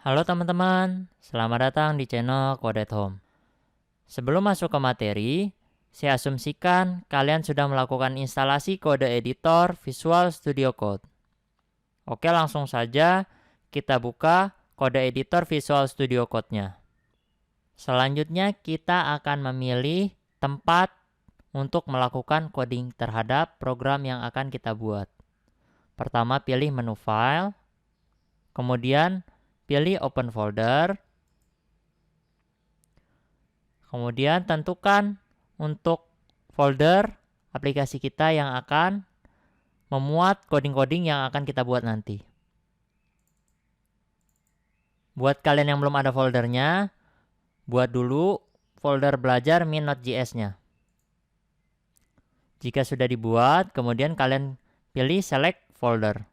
Halo teman-teman, selamat datang di channel Code at Home. Sebelum masuk ke materi, saya asumsikan kalian sudah melakukan instalasi kode editor Visual Studio Code. Oke, langsung saja kita buka kode editor Visual Studio Code-nya. Selanjutnya kita akan memilih tempat untuk melakukan coding terhadap program yang akan kita buat. Pertama pilih menu File, kemudian pilih Open Folder. Kemudian tentukan untuk folder aplikasi kita yang akan memuat coding-coding yang akan kita buat nanti. Buat kalian yang belum ada foldernya, buat dulu folder belajar min.js-nya. Jika sudah dibuat, kemudian kalian pilih select folder.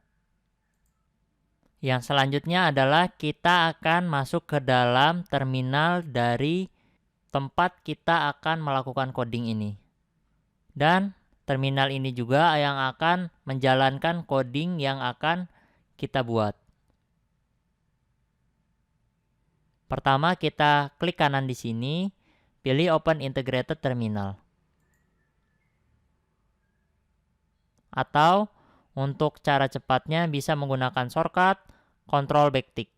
Yang selanjutnya adalah kita akan masuk ke dalam terminal dari tempat kita akan melakukan coding ini. Dan terminal ini juga yang akan menjalankan coding yang akan kita buat. Pertama kita klik kanan di sini, pilih Open Integrated Terminal. Atau untuk cara cepatnya bisa menggunakan shortcut Ctrl Backtick.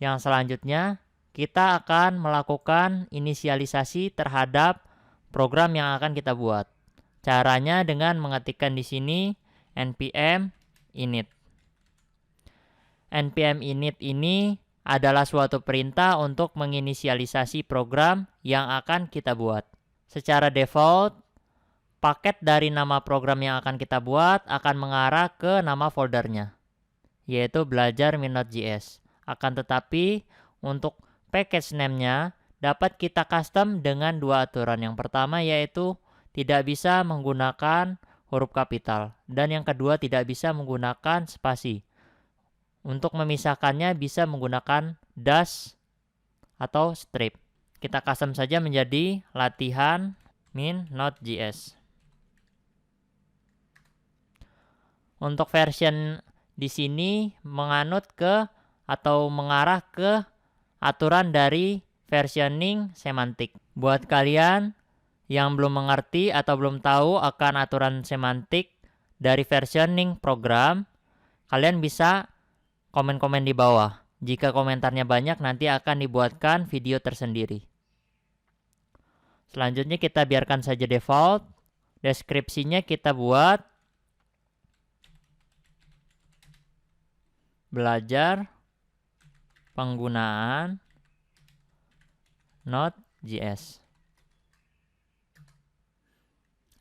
Yang selanjutnya kita akan melakukan inisialisasi terhadap program yang akan kita buat. Caranya dengan mengetikkan di sini npm init. npm init ini adalah suatu perintah untuk menginisialisasi program yang akan kita buat. Secara default, paket dari nama program yang akan kita buat akan mengarah ke nama foldernya, yaitu belajar min.js. Akan tetapi, untuk package name-nya dapat kita custom dengan dua aturan. Yang pertama yaitu tidak bisa menggunakan huruf kapital, dan yang kedua tidak bisa menggunakan spasi. Untuk memisahkannya bisa menggunakan dash atau strip. Kita custom saja menjadi latihan min.js. Untuk version di sini menganut ke atau mengarah ke aturan dari versioning semantik. Buat kalian yang belum mengerti atau belum tahu akan aturan semantik dari versioning program, kalian bisa komen-komen di bawah. Jika komentarnya banyak, nanti akan dibuatkan video tersendiri. Selanjutnya kita biarkan saja default. Deskripsinya kita buat belajar penggunaan Node.js.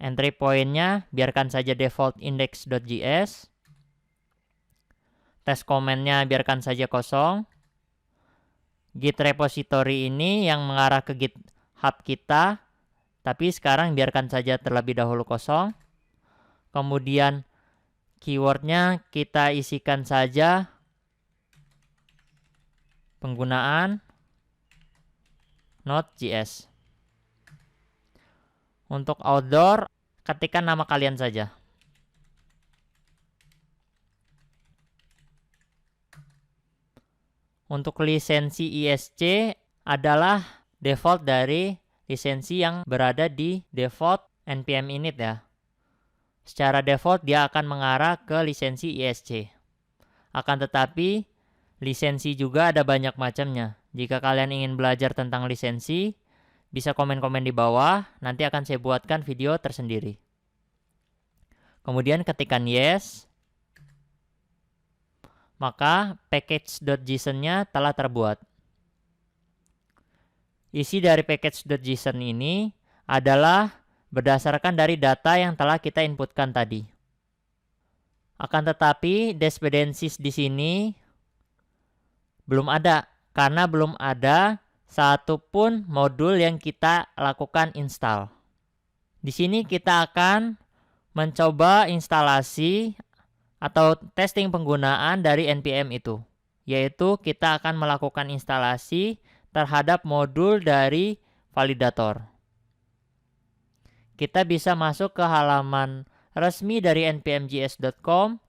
Entry point-nya biarkan saja default index.js. Test comment-nya biarkan saja kosong. Git repository ini yang mengarah ke GitHub kita, tapi sekarang biarkan saja terlebih dahulu kosong. Kemudian keyword-nya kita isikan saja penggunaan Node.js. Untuk outdoor, ketikkan nama kalian saja. Untuk lisensi ISC adalah default dari lisensi yang berada di default npm init ya. Secara default dia akan mengarah ke lisensi ISC. Akan tetapi lisensi juga ada banyak macamnya. Jika kalian ingin belajar tentang lisensi, bisa komen-komen di bawah, nanti akan saya buatkan video tersendiri. Kemudian ketikkan yes, maka package.json-nya telah terbuat. Isi dari package.json ini adalah berdasarkan dari data yang telah kita inputkan tadi. Akan tetapi dependencies di sini belum ada, karena belum ada satupun modul yang kita lakukan install. Di sini kita akan mencoba instalasi atau testing penggunaan dari npm itu, yaitu kita akan melakukan instalasi terhadap modul dari validator. Kita bisa masuk ke halaman resmi dari npmjs.com.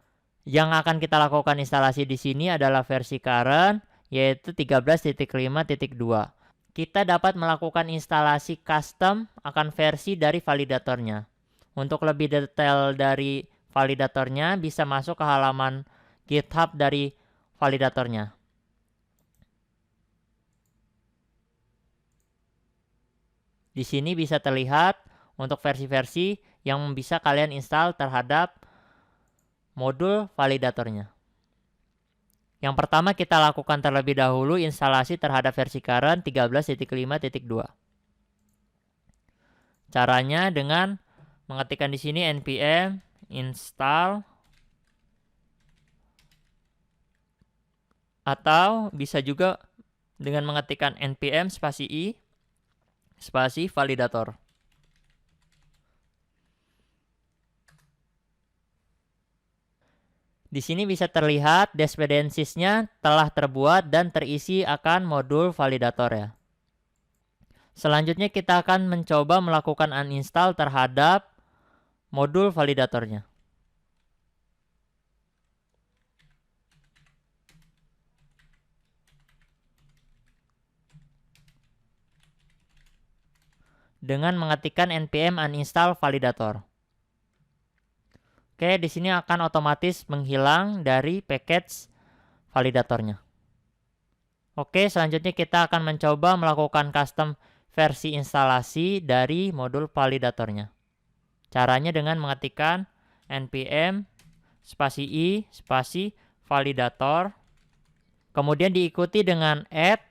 Yang akan kita lakukan instalasi di sini adalah versi current, yaitu 13.5.2. Kita dapat melakukan instalasi custom akan versi dari validatornya. Untuk lebih detail dari validatornya, bisa masuk ke halaman GitHub dari validatornya. Di sini bisa terlihat untuk versi-versi yang bisa kalian install terhadap modul validatornya. Yang pertama kita lakukan terlebih dahulu instalasi terhadap versi current 13.5.2. Caranya dengan mengetikkan di sini npm install, atau bisa juga dengan mengetikkan npm spasi i spasi validator. Di sini bisa terlihat dependencies-nya telah terbuat dan terisi akan modul validator ya. Selanjutnya kita akan mencoba melakukan uninstall terhadap modul validatornya. Dengan mengetikkan npm uninstall validator. Oke, di sini akan otomatis menghilang dari package validatornya. Oke, selanjutnya kita akan mencoba melakukan custom versi instalasi dari modul validatornya. Caranya dengan mengetikkan npm spasi i spasi validator, kemudian diikuti dengan add,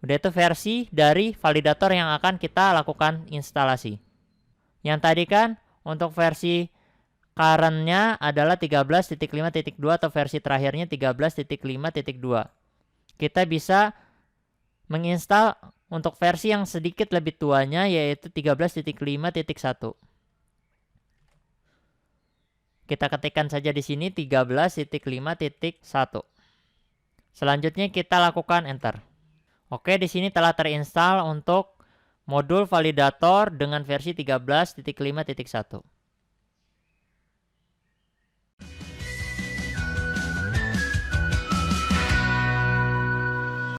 udah itu versi dari validator yang akan kita lakukan instalasi. Yang tadi kan untuk versi current-nya adalah 13.5.2 atau versi terakhirnya 13.5.2. Kita bisa menginstal untuk versi yang sedikit lebih tuanya, yaitu 13.5.1. Kita ketikkan saja di sini 13.5.1. Selanjutnya kita lakukan enter. Oke, di sini telah terinstall untuk modul validator dengan versi 13.5.1.